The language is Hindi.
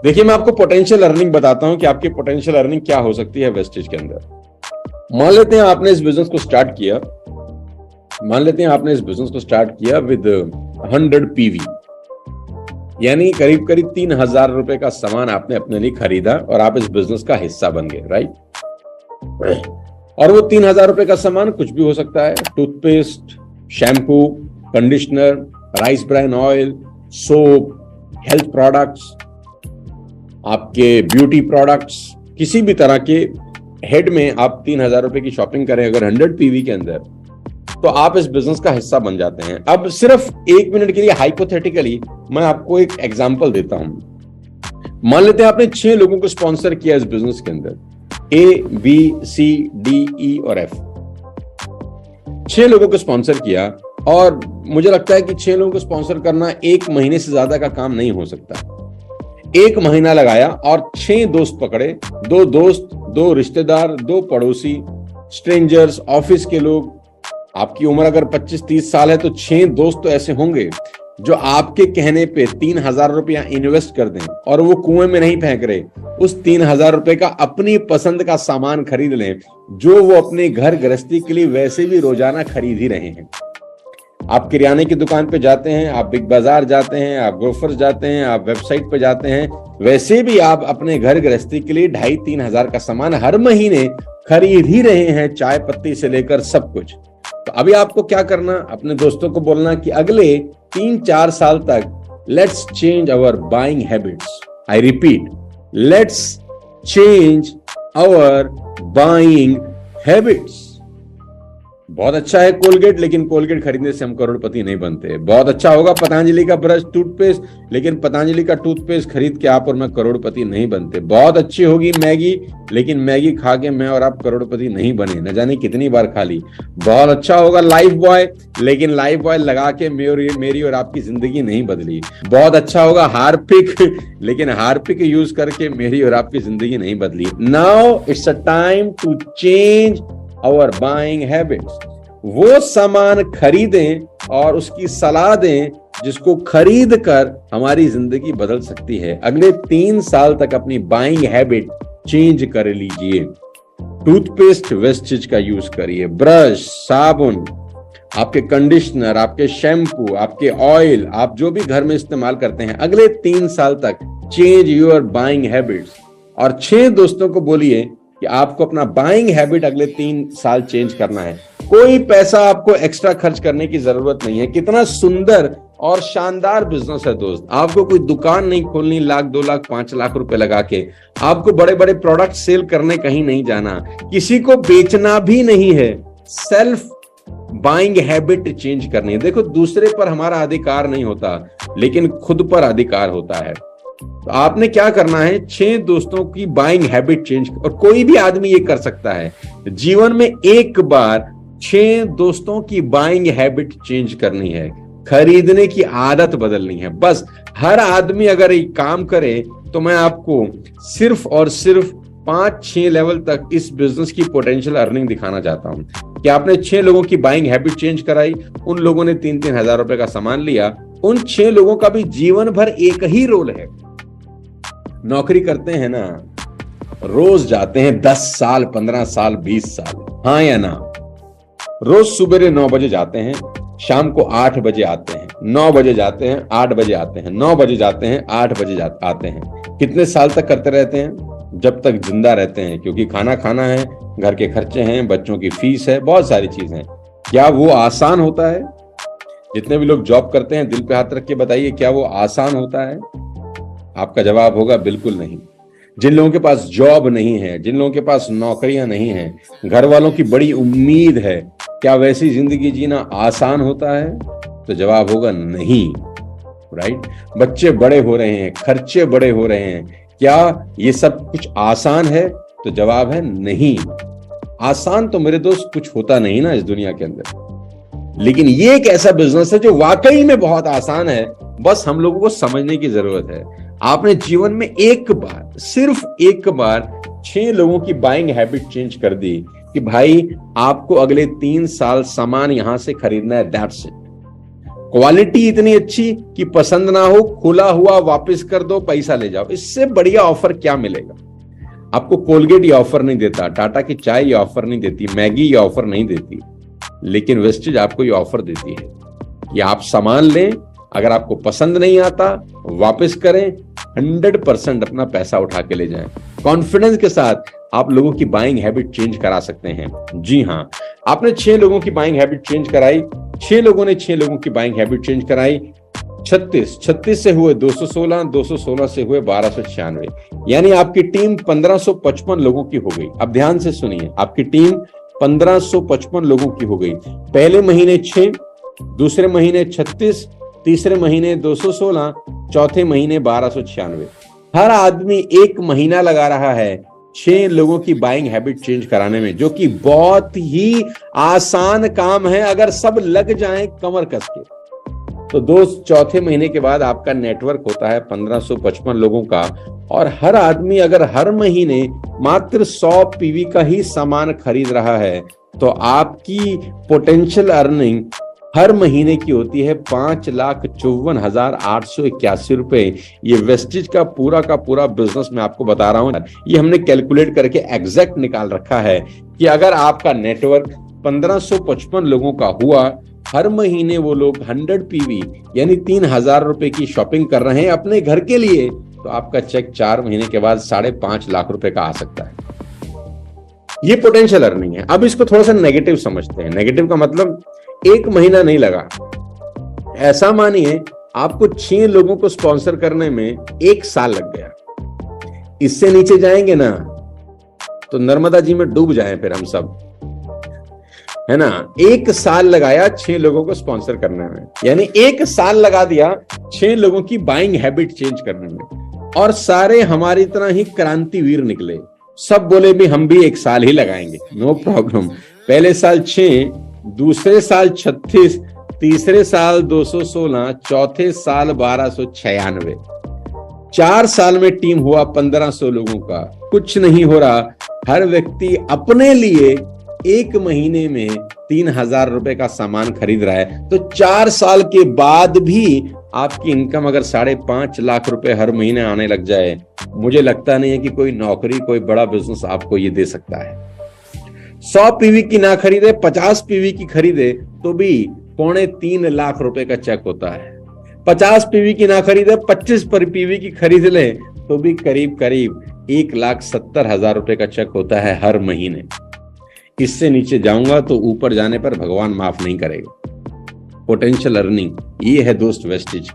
देखिए, मैं आपको पोटेंशियल अर्निंग बताता हूं कि आपकी पोटेंशियल अर्निंग क्या हो सकती है वेस्टेज के अंदर। मान लेते हैं आपने इस बिजनेस को स्टार्ट किया विद 100 पीवी, यानी करीब करीब 3,000 रुपए का सामान आपने अपने लिए खरीदा और आप इस बिजनेस का हिस्सा बन गए, राइट। और वो 3,000 रुपए का सामान कुछ भी हो सकता है, toothpaste, shampoo, conditioner, rice bran oil, soap, health products, आपके ब्यूटी प्रोडक्ट्स, किसी भी तरह के हेड में आप 3,000 रुपए की शॉपिंग करें अगर 100 पीवी के अंदर, तो आप इस बिजनेस का हिस्सा बन जाते हैं। अब सिर्फ 1 मिनट के लिए हाइपोथेटिकली मैं आपको एक एग्जांपल देता हूं। मान लेते हैं आपने 6 लोगों को स्पॉन्सर किया इस बिजनेस के अंदर, A, B, C, D, E और F। 6 लोगों को स्पॉन्सर किया और मुझे लगता है कि 6 लोगों को स्पॉन्सर करना 1 महीने से ज्यादा का काम नहीं हो सकता। 1 महीना लगाया और 6 दोस्त पकड़े, 2 दोस्त, 2 रिश्तेदार, 2 पड़ोसी, स्ट्रेंजर्स, ऑफिस के लोग। आपकी उम्र अगर 25-30 साल है तो 6 दोस्त तो ऐसे होंगे जो आपके कहने पे 3,000 रुपया इन्वेस्ट कर दें और वो कुएं में नहीं फेंक रहे, उस 3,000 रुपए का अपनी पसंद का सामान खरीद लें जो वो अपने घर गृहस्थी के लिए वैसे भी रोजाना खरीद ही रहे हैं। आप किराने की दुकान पे जाते हैं, आप बिग बाजार जाते हैं, आप ग्रोफर्स जाते हैं, आप वेबसाइट पे जाते हैं, वैसे भी आप अपने घर गृहस्थी के लिए 2,500-3 हजार का सामान हर महीने खरीद ही रहे हैं, चाय पत्ती से लेकर सब कुछ। तो अभी आपको क्या करना, अपने दोस्तों को बोलना कि अगले 3-4 साल तक let's change our buying habits. I repeat, let's change our buying habits. बहुत अच्छा है कोलगेट, लेकिन कोलगेट खरीदने से हम करोड़पति नहीं बनते। बहुत अच्छा होगा पतंजलि का ब्रश, टूथपेस्ट, लेकिन पतंजलि का टूथपेस्ट खरीद के आप और मैं करोड़पति नहीं बनते। बहुत अच्छी होगी मैगी, लेकिन मैगी खा के मैं और आप करोड़पति नहीं बने, न जाने कितनी बार खा ली। बहुत अच्छा होगा लाइफ बॉय, लेकिन लाइफ बॉय लगा के मेरी और आपकी जिंदगी नहीं बदली। बहुत अच्छा होगा हार्पिक, लेकिन हार्पिक यूज करके मेरी और आपकी जिंदगी नहीं बदली। Now it's a time to change our buying habits. वो सामान खरीदें और उसकी सलाह दें जिसको खरीद कर हमारी जिंदगी बदल सकती है। अगले 3 साल तक अपनी बाइंग हैबिट चेंज कर लीजिए। टूथपेस्ट वेस्टेज का यूज करिए, ब्रश, साबुन, आपके कंडीशनर, आपके शैम्पू, आपके ऑयल, आप जो भी घर में इस्तेमाल करते हैं, अगले 3 साल तक चेंज योर बाइंग हैबिट्स। और 6 दोस्तों को बोलिए कि आपको अपना बाइंग हैबिट अगले 3 साल चेंज करना है। कोई पैसा आपको एक्स्ट्रा खर्च करने की जरूरत नहीं है। कितना सुंदर और शानदार बिजनेस है दोस्त। आपको कोई दुकान नहीं खोलनी 1 लाख, 2 लाख, 5 लाख रुपए लगा के। आपको बड़े बड़े प्रोडक्ट सेल करने कहीं नहीं जाना, किसी को बेचना भी नहीं है। सेल्फ बाइंग हैबिट चेंज करनी है। देखो, दूसरे पर हमारा अधिकार नहीं होता, लेकिन खुद पर अधिकार होता है। तो आपने क्या करना है, 6 दोस्तों की बाइंग हैबिट चेंज, और कोई भी आदमी ये कर सकता है। जीवन में एक बार 6 दोस्तों की बाइंग हैबिट चेंज करनी है, खरीदने की आदत बदलनी है। बस हर आदमी अगर एक काम करे तो मैं आपको सिर्फ और सिर्फ 5-6 लेवल तक इस बिजनेस की पोटेंशियल अर्निंग दिखाना चाहता हूं कि आपने 6 लोगों की बाइंग हैबिट चेंज कराई, उन लोगों ने 3-3 हजार रुपए का सामान लिया। उन 6 लोगों का भी जीवन भर एक ही रोल है। नौकरी करते हैं ना, रोज जाते हैं 10 साल, 15 साल, 20 साल, हाँ या ना? रोज सुबह 9 बजे जाते हैं, शाम को 8 बजे आते हैं, 9 बजे जाते हैं, 8 बजे आते हैं, 9 बजे जाते हैं, 8 बजे आते हैं। कितने साल तक करते रहते हैं? जब तक जिंदा रहते हैं, क्योंकि खाना खाना है, घर के खर्चे हैं, बच्चों की फीस है, बहुत सारी चीजें हैं। क्या वो आसान होता है? जितने भी लोग जॉब करते हैं, दिल पे हाथ रख के बताइए, क्या वो आसान होता है? आपका जवाब होगा बिल्कुल नहीं। जिन लोगों के पास जॉब नहीं है, जिन लोगों के पास नौकरियां नहीं है, घर वालों की बड़ी उम्मीद है, क्या वैसी जिंदगी जीना आसान होता है? तो जवाब होगा नहीं, राइट? बच्चे बड़े हो रहे हैं, खर्चे बड़े हो रहे हैं, क्या ये सब कुछ आसान है? तो जवाब है नहीं। आसान तो मेरे दोस्त कुछ होता नहीं ना इस दुनिया के अंदर, लेकिन ये एक ऐसा बिजनेस है जो वाकई में बहुत आसान है। बस हम लोगों को समझने की जरूरत है। आपने जीवन में एक बार, सिर्फ एक बार 6 लोगों की बाइंग हैबिट चेंज कर दी कि भाई आपको अगले 3 साल सामान यहां से खरीदना है, दैट्स इट। क्वालिटी इतनी अच्छी कि पसंद ना हो, खुला हुआ वापस कर दो, पैसा ले जाओ। इससे बढ़िया ऑफर क्या मिलेगा? आपको कोलगेट ये ऑफर नहीं देता, टाटा की चाय ये ऑफर नहीं देती, मैगी ये ऑफर नहीं देती, लेकिन वेस्टेज आपको ये ऑफर देती है कि आप सामान लें, अगर आपको पसंद नहीं आता वापस करें, 100% अपना पैसा उठा के ले जाएं। कॉन्फिडेंस के साथ आप लोगों की बाइंग हैबिट चेंज करा सकते हैं। जी हां, आपने 6 लोगों की बाइंग हैबिट चेंज कराई, 6 लोगों ने 6 लोगों की बाइंग हैबिट चेंज कराई। 36 से हुए 216, 216 से हुए 1296, यानी आपकी टीम 1555 लोगों की हो गई। अब ध्यान से सुनिए, आपकी टीम 1555 लोगों की हो गई। पहले महीने 6, दूसरे महीने 36, तीसरे महीने 216, चौथे महीने 1296। हर आदमी 1 महीना लगा रहा है 6 लोगों की बाइंग हैबिट चेंज कराने में, जो कि बहुत ही आसान काम है अगर सब लग जाएं कमर कस के। तो दोस्त, चौथे महीने के बाद आपका नेटवर्क होता है 1555 लोगों का, और हर आदमी अगर हर महीने मात्र 100 पीवी का ही सामान खरीद रहा है तो आपकी पोटेंशियल अर्निंग हर महीने की होती है 5,54,881 रुपए। ये वेस्टेज का पूरा बिजनेस मैं आपको बता रहा हूं, ये हमने कैलकुलेट करके एग्जैक्ट निकाल रखा है कि अगर आपका नेटवर्क 1555 लोगों का हुआ, हर महीने वो लोग 100 पीवी यानी 3,000 रुपए की शॉपिंग कर रहे हैं अपने घर के लिए, तो आपका चेक 4 महीने के बाद 5.5 लाख रुपए का आ सकता है। ये पोटेंशियल अर्निंग है। अब इसको थोड़ा सा नेगेटिव समझते हैं। नेगेटिव का मतलब 1 महीना नहीं लगा। ऐसा मानिए आपको 6 लोगों को स्पॉन्सर करने में 1 साल लग गया। इससे नीचे जाएंगे ना तो नर्मदा जी में डूब जाएं फिर हम सब, है ना। 1 साल लगाया 6 लोगों को स्पॉन्सर करने में, यानी 1 साल लगा दिया 6 लोगों की बाइंग हैबिट चेंज करने में, और सारे हमारी तरह ही क्रांतिवीर निकले। सब बोले भी हम भी 1 साल ही लगाएंगे, नो प्रॉब्लम। पहले साल 6, दूसरे साल 36, तीसरे साल 216, चौथे साल 1296। 4 साल में टीम हुआ 1500 लोगों का। कुछ नहीं हो रहा, हर व्यक्ति अपने लिए 1 महीने में 3,000 रुपए का सामान खरीद रहा है। तो 4 साल के बाद भी आपकी इनकम अगर 5.5 लाख रुपए हर महीने आने लग जाए, मुझे लगता नहीं है कि कोई नौकरी, कोई बड़ा बिजनेस आपको ये दे सकता है। 100 पीवी की ना खरीदे, 50 पीवी की खरीदे तो भी 2.25 लाख रुपए का चेक होता है। 50 पीवी की ना खरीदे, 25 पीवी की खरीद ले तो भी करीब 1,70,000 रुपए का चेक होता है हर महीने। इससे नीचे जाऊंगा तो ऊपर जाने पर भगवान माफ नहीं करेगा। पोटेंशियल अर्निंग ये है दोस्त वेस्टेज।